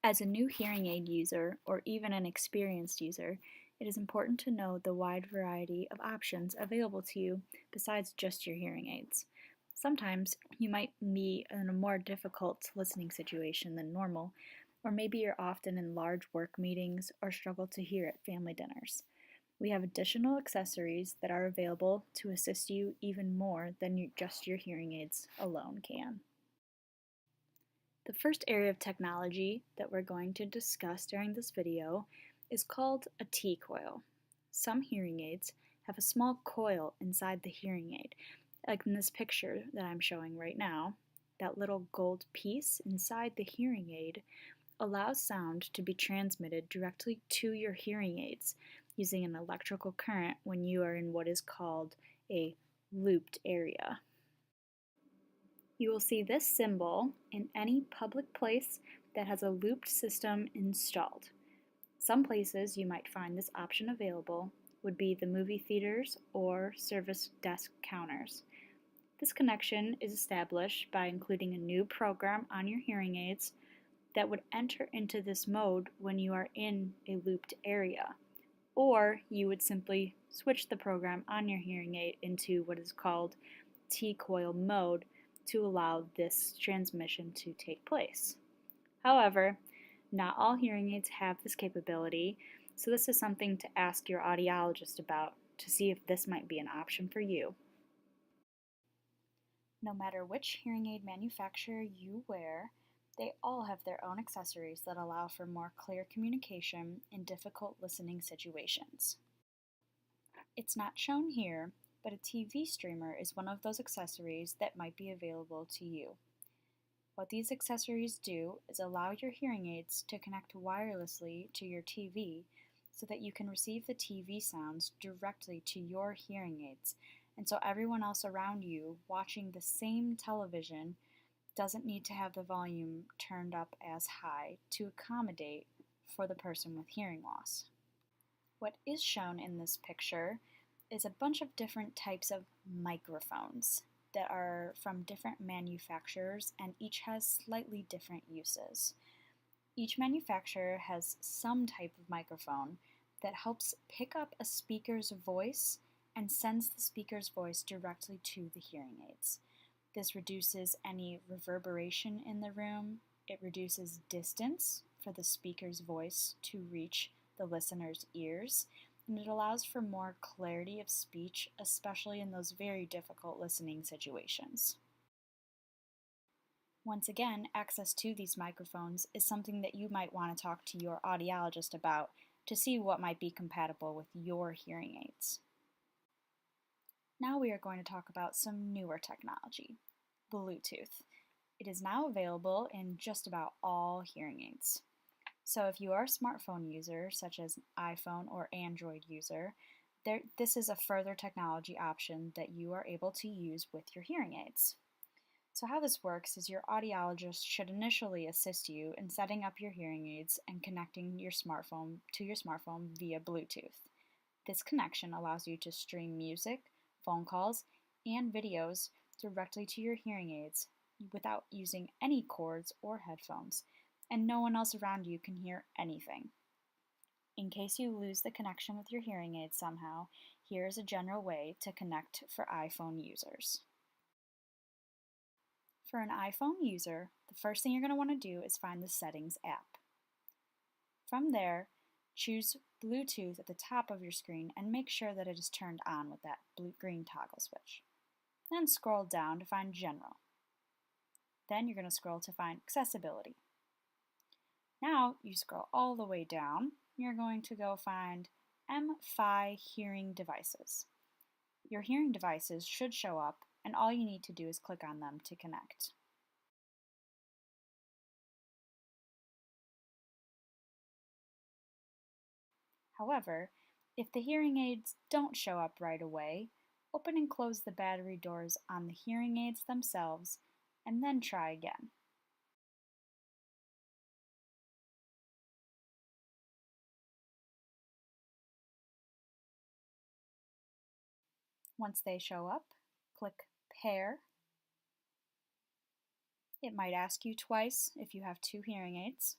As a new hearing aid user, or even an experienced user, it is important to know the wide variety of options available to you besides just your hearing aids. Sometimes you might be in a more difficult listening situation than normal, or maybe you're often in large work meetings or struggle to hear at family dinners. We have additional accessories that are available to assist you even more than just your hearing aids alone can. The first area of technology that we're going to discuss during this video is called a T-coil. Some hearing aids have a small coil inside the hearing aid, like in this picture that I'm showing right now. That little gold piece inside the hearing aid allows sound to be transmitted directly to your hearing aids using an electrical current when you are in what is called a looped area. You will see this symbol in any public place that has a looped system installed. Some places you might find this option available would be the movie theaters or service desk counters. This connection is established by including a new program on your hearing aids that would enter into this mode when you are in a looped area, or you would simply switch the program on your hearing aid into what is called T-coil mode to allow this transmission to take place. However, not all hearing aids have this capability, so this is something to ask your audiologist about to see if this might be an option for you. No matter which hearing aid manufacturer you wear, they all have their own accessories that allow for more clear communication in difficult listening situations. It's not shown here, but a TV streamer is one of those accessories that might be available to you. What these accessories do is allow your hearing aids to connect wirelessly to your TV so that you can receive the TV sounds directly to your hearing aids, and so everyone else around you watching the same television doesn't need to have the volume turned up as high to accommodate for the person with hearing loss. What is shown in this picture is a bunch of different types of microphones that are from different manufacturers, and each has slightly different uses. Each manufacturer has some type of microphone that helps pick up a speaker's voice and sends the speaker's voice directly to the hearing aids. This reduces any reverberation in the room, it reduces distance for the speaker's voice to reach the listener's ears, and it allows for more clarity of speech, especially in those very difficult listening situations. Once again, access to these microphones is something that you might want to talk to your audiologist about to see what might be compatible with your hearing aids. Now we are going to talk about some newer technology, Bluetooth. It is now available in just about all hearing aids. So if you are a smartphone user, such as an iPhone or Android user, this is a further technology option that you are able to use with your hearing aids. So how this works is your audiologist should initially assist you in setting up your hearing aids and connecting your smartphone to your smartphone via Bluetooth. This connection allows you to stream music, phone calls, and videos directly to your hearing aids without using any cords or headphones, and no one else around you can hear anything. In case you lose the connection with your hearing aid somehow, here is a general way to connect for iPhone users. For an iPhone user, the first thing you're going to want to do is find the Settings app. From there, choose Bluetooth at the top of your screen and make sure that it is turned on with that green toggle switch. Then scroll down to find General. Then you're going to scroll to find Accessibility. Now you scroll all the way down, you're going to go find M-Fi Hearing Devices. Your hearing devices should show up, and all you need to do is click on them to connect. However, if the hearing aids don't show up right away, open and close the battery doors on the hearing aids themselves, and then try again. Once they show up, click Pair. It might ask you twice if you have two hearing aids.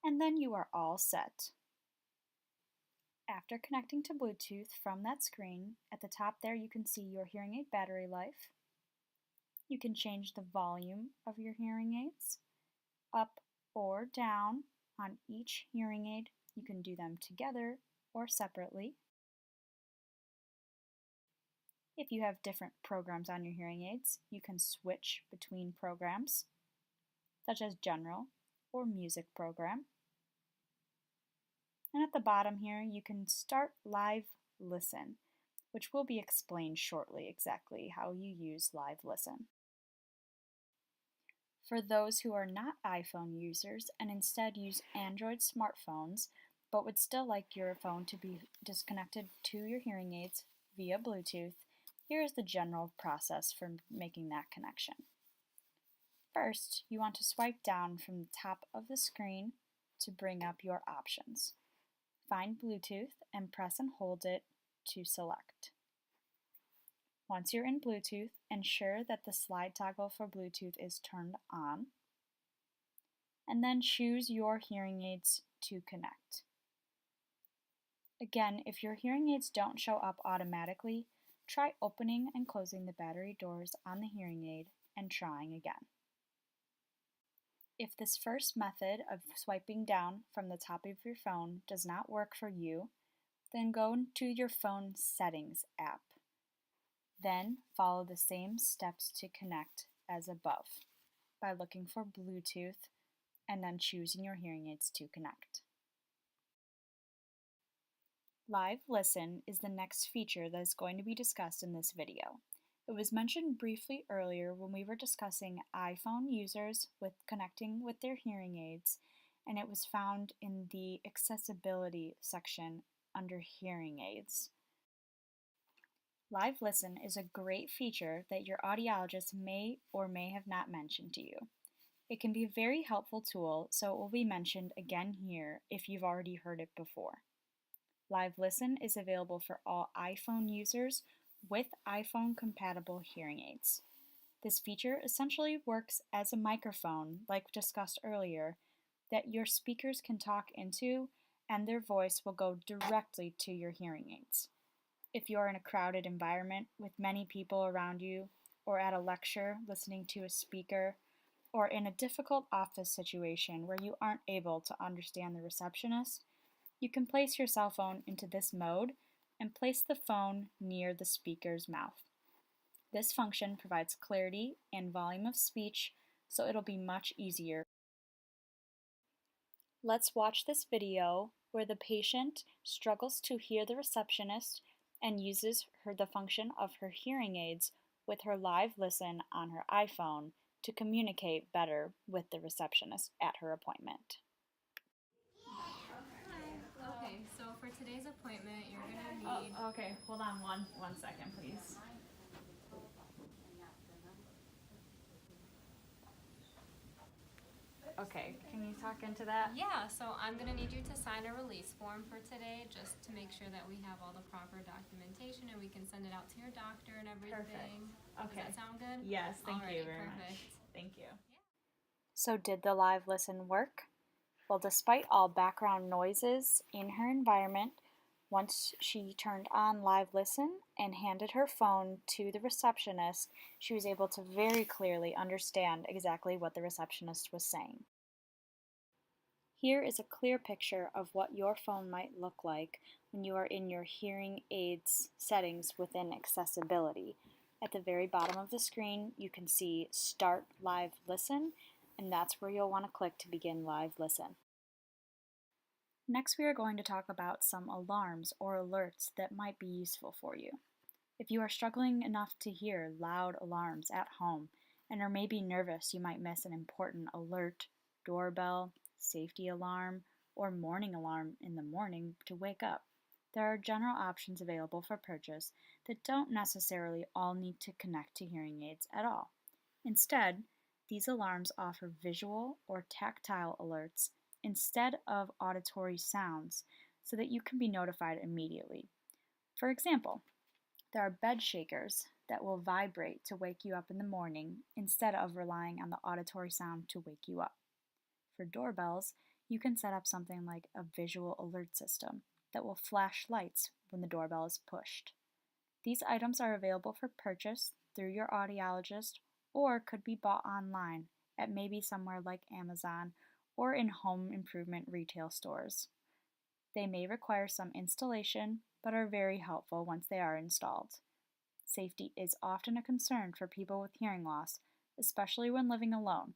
And then you are all set. After connecting to Bluetooth from that screen, at the top there you can see your hearing aid battery life. You can change the volume of your hearing aids, up or down on each hearing aid. You can do them together or separately. If you have different programs on your hearing aids, you can switch between programs, such as general or music program. And at the bottom here, you can start Live Listen, which will be explained shortly exactly how you use Live Listen. For those who are not iPhone users and instead use Android smartphones, but would still like your phone to be disconnected to your hearing aids via Bluetooth, here is the general process for making that connection. First, you want to swipe down from the top of the screen to bring up your options. Find Bluetooth and press and hold it to select. Once you're in Bluetooth, ensure that the slide toggle for Bluetooth is turned on, and then choose your hearing aids to connect. Again, if your hearing aids don't show up automatically, try opening and closing the battery doors on the hearing aid and trying again. If this first method of swiping down from the top of your phone does not work for you, then go to your phone settings app. Then follow the same steps to connect as above by looking for Bluetooth and then choosing your hearing aids to connect. Live Listen is the next feature that is going to be discussed in this video. It was mentioned briefly earlier when we were discussing iPhone users with connecting with their hearing aids, and it was found in the accessibility section under hearing aids. Live Listen is a great feature that your audiologist may or may have not mentioned to you. It can be a very helpful tool, so it will be mentioned again here if you've already heard it before. Live Listen is available for all iPhone users with iPhone-compatible hearing aids. This feature essentially works as a microphone, like discussed earlier, that your speakers can talk into, and their voice will go directly to your hearing aids. If you're in a crowded environment with many people around you, or at a lecture listening to a speaker, or in a difficult office situation where you aren't able to understand the receptionist, you can place your cell phone into this mode and place the phone near the speaker's mouth. This function provides clarity and volume of speech, so it'll be much easier. Let's watch this video where the patient struggles to hear the receptionist and uses the function of her hearing aids with her Live Listen on her iPhone to communicate better with the receptionist at her appointment. Okay, so for today's appointment, you're gonna need... Okay, hold on one second, please. Okay, can you talk into that? Yeah, so I'm gonna need you to sign a release form for today, just to make sure that we have all the proper documentation and we can send it out to your doctor and everything. Perfect. Okay. Does that sound good? Yes, thank you Alrighty, very perfect. much. Thank you. Yeah. So did the Live Listen work? Well, despite all background noises in her environment, once she turned on Live Listen and handed her phone to the receptionist, she was able to very clearly understand exactly what the receptionist was saying. Here is a clear picture of what your phone might look like when you are in your hearing aids settings within accessibility. At the very bottom of the screen, you can see Start Live Listen, and that's where you'll want to click to begin Live Listen. Next, we are going to talk about some alarms or alerts that might be useful for you. If you are struggling enough to hear loud alarms at home and are maybe nervous you might miss an important alert, doorbell, safety alarm, or morning alarm in the morning to wake up, there are general options available for purchase that don't necessarily all need to connect to hearing aids at all. Instead, these alarms offer visual or tactile alerts instead of auditory sounds so that you can be notified immediately. For example, there are bed shakers that will vibrate to wake you up in the morning instead of relying on the auditory sound to wake you up. For doorbells, You can set up something like a visual alert system that will flash lights when the doorbell is pushed. These items are available for purchase through your audiologist or could be bought online at maybe somewhere like Amazon or in home improvement retail stores. They may require some installation, but are very helpful once they are installed. Safety is often a concern for people with hearing loss, especially when living alone,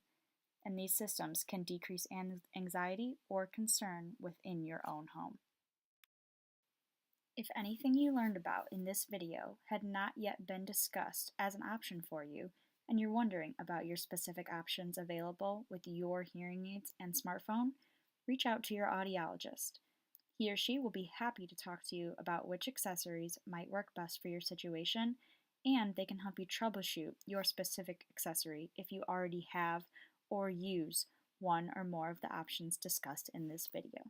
and these systems can decrease anxiety or concern within your own home. If anything you learned about in this video had not yet been discussed as an option for you, and you're wondering about your specific options available with your hearing aids and smartphone, reach out to your audiologist. He or she will be happy to talk to you about which accessories might work best for your situation, and they can help you troubleshoot your specific accessory if you already have or use one or more of the options discussed in this video.